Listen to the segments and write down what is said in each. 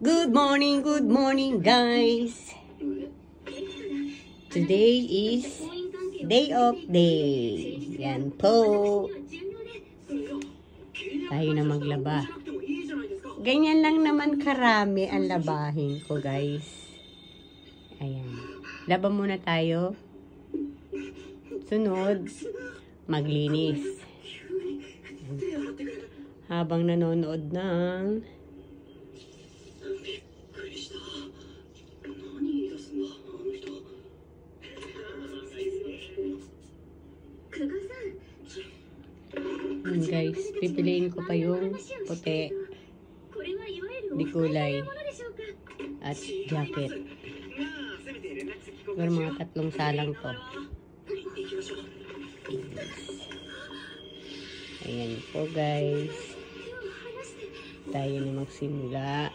Good morning guys. Today is day of day. Yan po. Tayo na maglaba. Ganyan lang naman karami ang labahin ko guys. Ayan. Laba muna tayo. Sunod, maglinis. Habang nanonood ng guys, pipiliin ko pa yung puti, di kulay, at jacket. Pero mga 3 salang to. Ayan po guys. Tayo na magsimula.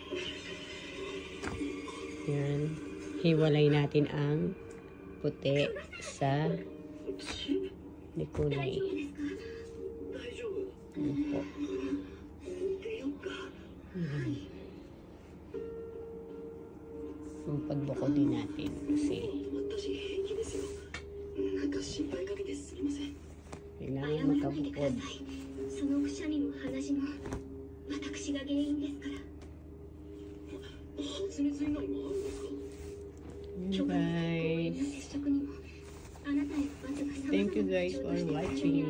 Ayan. Hiwalay natin ang puti sa di kulay. Ayan po. Pagbuko din natin kasi kailangan magkabukod. Guys, thank you guys for watching.